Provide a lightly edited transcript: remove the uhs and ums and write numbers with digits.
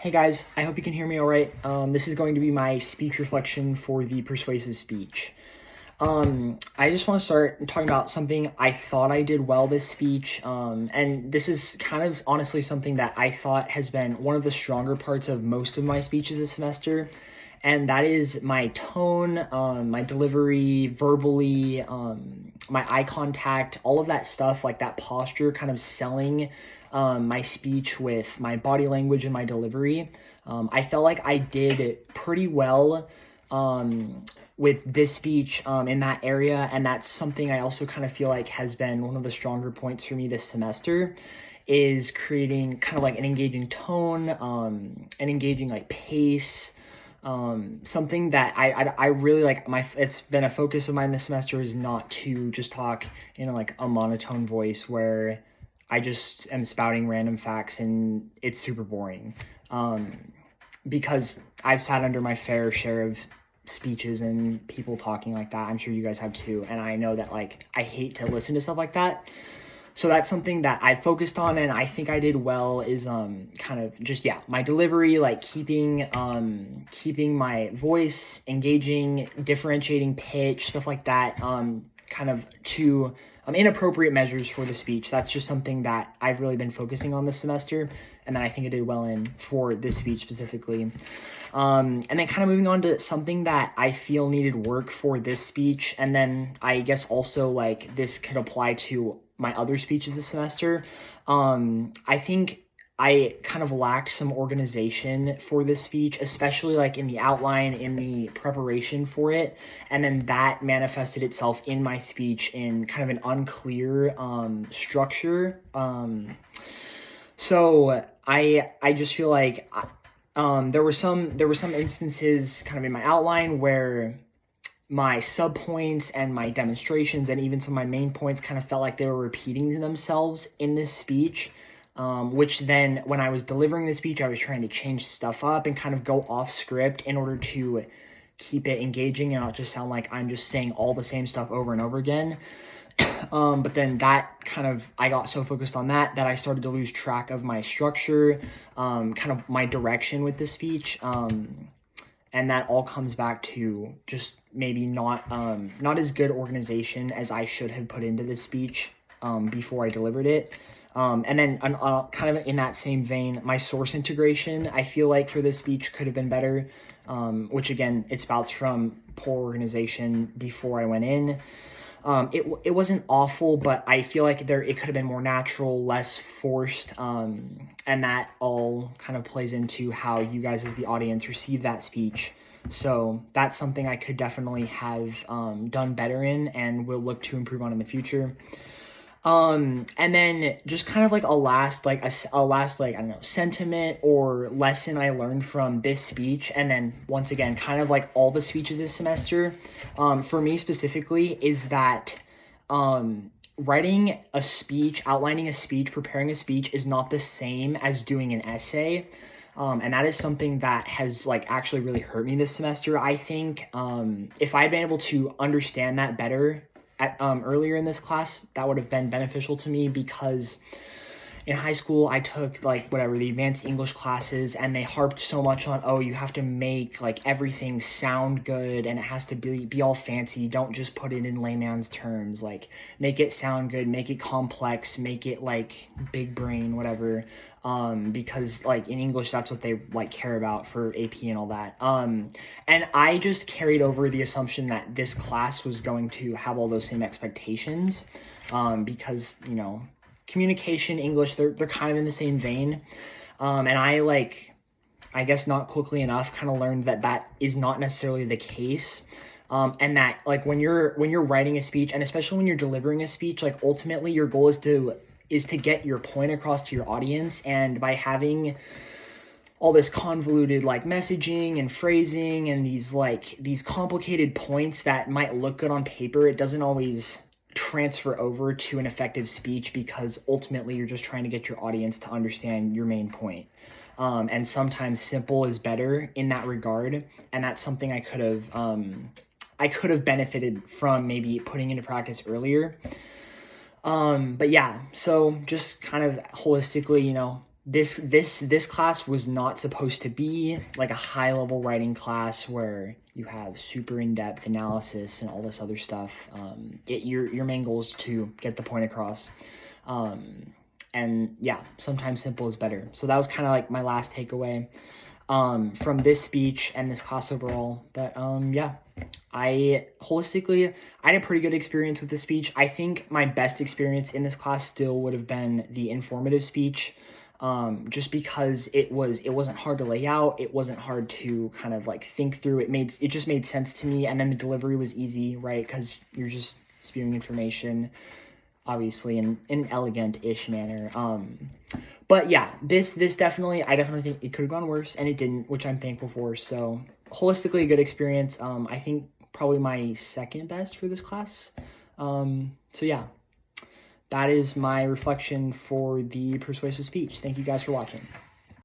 Hey guys, I hope you can hear me all right. This is going to be my speech reflection for the persuasive speech. I just want to start talking about something I thought I did well this speech, and this is kind of honestly something that I thought has been one of the stronger parts of most of my speeches this semester, and that is my tone, my delivery, verbally, my eye contact, all of that stuff, like that posture, kind of selling my speech with my body language and my delivery. I felt like I did pretty well with this speech in that area, and that's something I also kind of feel like has been one of the stronger points for me this semester, is creating kind of like an engaging tone, an engaging like pace. Something that I really like, it's been a focus of mine this semester, is not to just talk in like a monotone voice where I just am spouting random facts and it's super boring. Because I've sat under my fair share of speeches and people talking like that. I'm sure you guys have too. And I know that like I hate to listen to stuff like that. So that's something that I focused on, and I think I did well, is kind of just, yeah, my delivery, like keeping my voice engaging, differentiating pitch, stuff like that, kind of to inappropriate measures for the speech. That's just something that I've really been focusing on this semester, and that I think I did well in for this speech specifically. And then kind of moving on to something that I feel needed work for this speech, and then I guess also like this could apply to my other speeches this semester. I think I kind of lacked some organization for this speech, especially like in the outline, in the preparation for it. And then that manifested itself in my speech in kind of an unclear structure. So I just feel like there were some instances kind of in my outline where my subpoints and my demonstrations and even some of my main points kind of felt like they were repeating themselves in this speech, which then when I was delivering the speech, I was trying to change stuff up and kind of go off script in order to keep it engaging and not just sound like I'm just saying all the same stuff over and over again. But then that kind of, I got so focused on that I started to lose track of my structure, kind of my direction with the speech. And that all comes back to just maybe not as good organization as I should have put into this speech before I delivered it. And then kind of in that same vein, my source integration, I feel like for this speech could have been better, which again, it spouts from poor organization before I went in. It wasn't awful, but I feel like it could have been more natural, less forced, and that all kind of plays into how you guys as the audience receive that speech. So that's something I could definitely have done better in and will look to improve on in the future. And then just kind of like a last like I don't know, sentiment or lesson I learned from this speech, and then once again kind of like all the speeches this semester, for me specifically, is that writing a speech, outlining a speech, preparing a speech is not the same as doing an essay. And that is something that has like actually really hurt me this semester. I think if I'd been able to understand that better earlier in this class, that would have been beneficial to me, because in high school I took like the advanced English classes, and they harped so much on, oh, you have to make like everything sound good and it has to be all fancy. Don't just put it in layman's terms, like make it sound good, make it complex, make it like big brain, whatever. Because like in English, that's what they like care about for AP and all that. And I just carried over the assumption that this class was going to have all those same expectations, because, you know, communication, English, they're kind of in the same vein. And I guess not quickly enough kind of learned that is not necessarily the case. And that like when you're writing a speech, and especially when you're delivering a speech, like ultimately your goal is to get your point across to your audience. And by having all this convoluted like messaging and phrasing and these complicated points that might look good on paper, it doesn't always transfer over to an effective speech, because ultimately you're just trying to get your audience to understand your main point. And sometimes simple is better in that regard. And that's something I could have benefited from maybe putting into practice earlier. But yeah, so just kind of holistically, you know, this class was not supposed to be like a high level writing class where you have super in-depth analysis and all this other stuff. Your main goal is to get the point across. And yeah, sometimes simple is better. So that was kind of like my last takeaway from this speech and this class overall. But yeah, I had a pretty good experience with the speech. I think my best experience in this class still would have been the informative speech. Just because it wasn't hard to lay out, it wasn't hard to kind of like think through. It just made sense to me, and then the delivery was easy, right? Because you're just spewing information, obviously in an elegant-ish manner. But yeah, this definitely, I definitely think it could have gone worse, and it didn't, which I'm thankful for. So holistically, a good experience. I think probably my second best for this class. So yeah. That is my reflection for the persuasive speech. Thank you guys for watching.